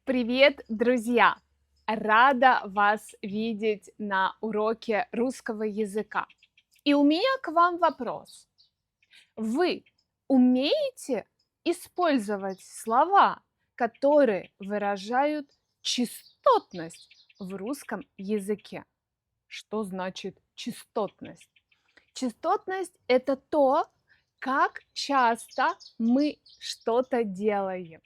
Привет, друзья! Рада вас видеть на уроке русского языка. И у меня к вам вопрос. Вы умеете использовать слова, которые выражают частотность в русском языке? Что значит частотность? Частотность– это то, как часто мы что-то делаем.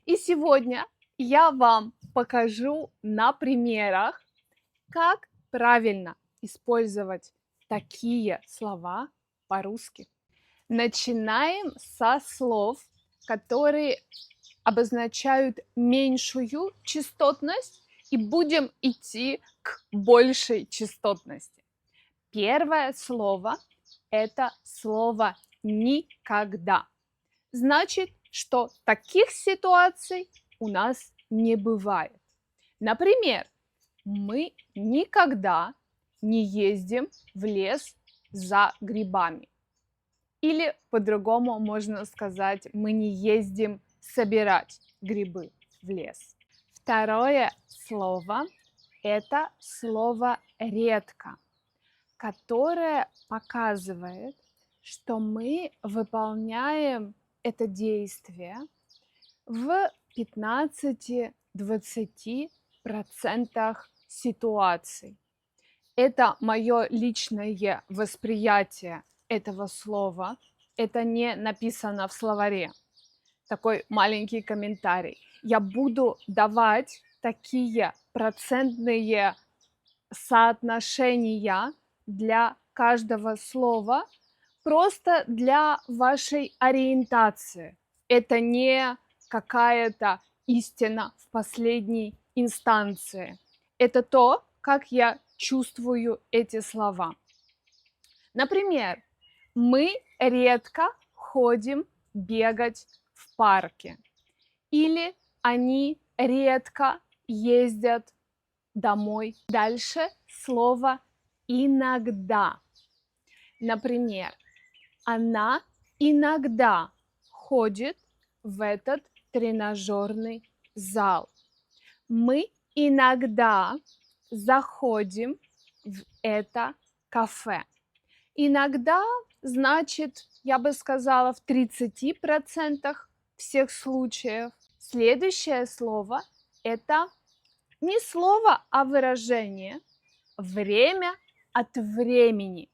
И сегодня я вам покажу на примерах, как правильно использовать такие слова по-русски. Начинаем со слов, которые обозначают меньшую частотность, и будем идти к большей частотности. Первое слово– это слово «никогда». Значит, что таких ситуаций у нас не бывает. Например, мы никогда не ездим в лес за грибами. Или по-другому можно сказать, мы не ездим собирать грибы в лес. Второе слово – это слово «редко», которое показывает, что мы выполняем это действие в 15-20% ситуаций. Это мое личное восприятие этого слова. Это не написано в словаре. Такой маленький комментарий. Я буду давать такие процентные соотношения для каждого слова, просто для вашей ориентации. Это не какая-то истина в последней инстанции. Это то, как я чувствую эти слова. Например, мы редко ходим бегать в парке. Или они редко ездят домой. Дальше слово «иногда». Например, она иногда ходит в этот тренажерный зал. Мы иногда заходим в это кафе. Иногда значит, я бы сказала, в 30% всех случаев. Следующее слово – это не слово, а выражение «время от времени».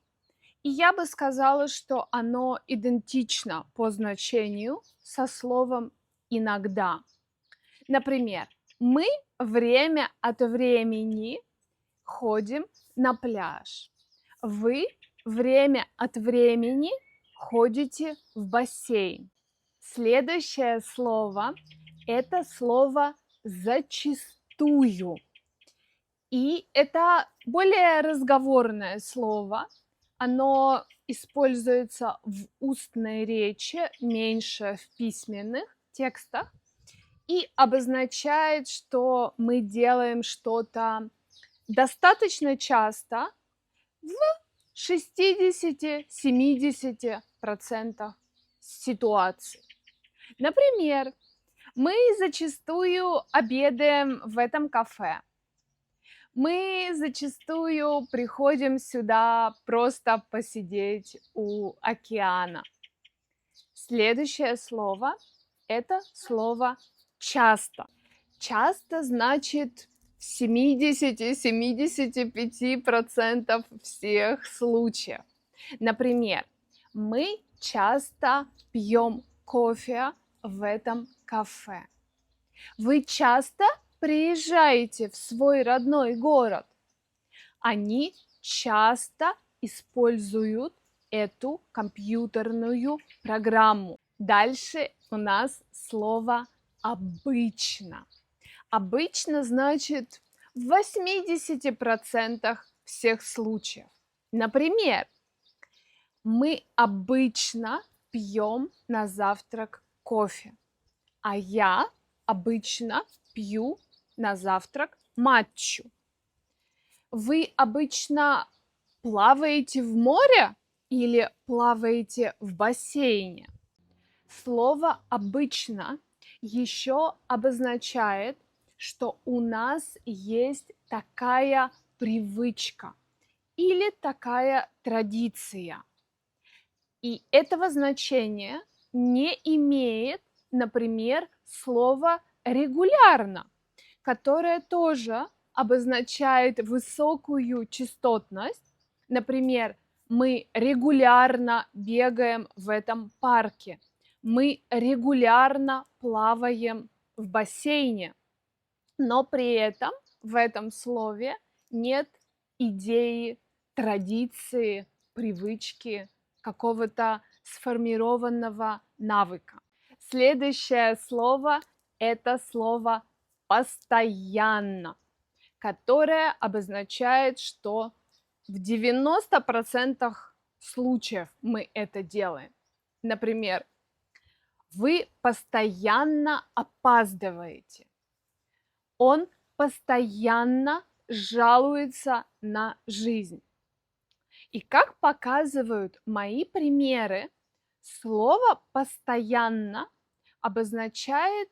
И я бы сказала, что оно идентично по значению со словом «иногда». Например, мы время от времени ходим на пляж. Вы время от времени ходите в бассейн. Следующее слово – это слово «зачастую». И это более разговорное слово. Оно используется в устной речи, меньше в письменных текстах, и обозначает, что мы делаем что-то достаточно часто в 60-70% ситуаций. Например, мы зачастую обедаем в этом кафе. Мы зачастую приходим сюда просто посидеть у океана. Следующее слово – это слово «часто». Часто значит в 70-75% всех случаев. Например, мы часто пьем кофе в этом кафе. Вы часто приезжаете в свой родной город. Они часто используют эту компьютерную программу. Дальше у нас слово «обычно». Обычно значит в 80% всех случаев. Например, мы обычно пьем на завтрак кофе, а я обычно пью на завтрак матчу. Вы обычно плаваете в море или плаваете в бассейне? Слово «обычно» еще обозначает что у нас есть такая привычка или такая традиция. И этого значения не имеет, например, слово регулярно, которое тоже обозначает высокую частотность. Например, мы регулярно бегаем в этом парке, мы регулярно плаваем в бассейне, но при этом в этом слове нет идеи, традиции, привычки, какого-то сформированного навыка. Следующее слово – это слово «постоянно», которое обозначает, что в 90% случаев мы это делаем. Например, вы постоянно опаздываете. Он постоянно жалуется на жизнь. И как показывают мои примеры, слово «постоянно» обозначает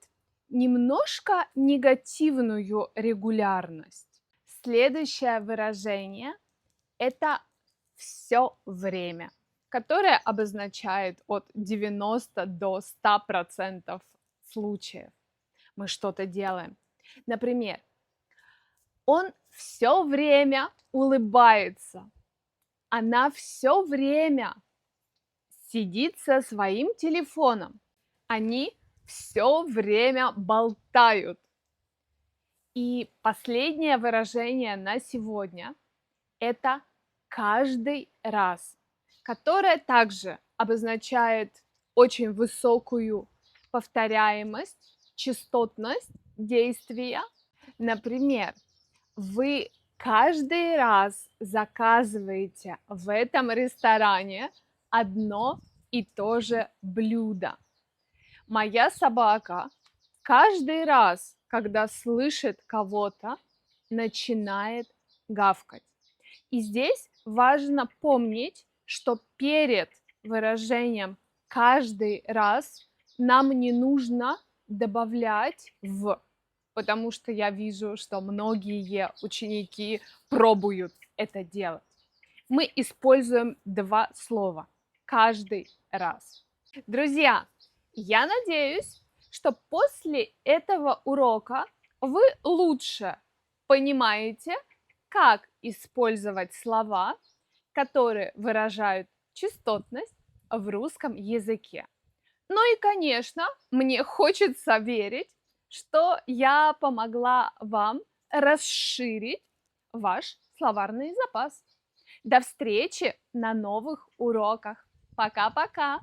немножко негативную регулярность. Следующее выражение – это «все время», которое обозначает от 90 до 100% случаев. Мы что-то делаем. Например, он все время улыбается. Она все время сидит со своим телефоном. Они все время болтают. И последнее выражение на сегодня – это каждый раз, которое также обозначает очень высокую повторяемость, частотность действия. Например, вы каждый раз заказываете в этом ресторане одно и то же блюдо. Моя собака каждый раз, когда слышит кого-то, начинает гавкать. И здесь важно помнить, что перед выражением «каждый раз» нам не нужно добавлять «в», потому что я вижу, что многие ученики пробуют это делать. Мы используем два слова каждый раз. Друзья, я надеюсь, что после этого урока вы лучше понимаете, как использовать слова, которые выражают частотность в русском языке. Ну и, конечно, мне хочется верить, что я помогла вам расширить ваш словарный запас. До встречи на новых уроках. Пока-пока!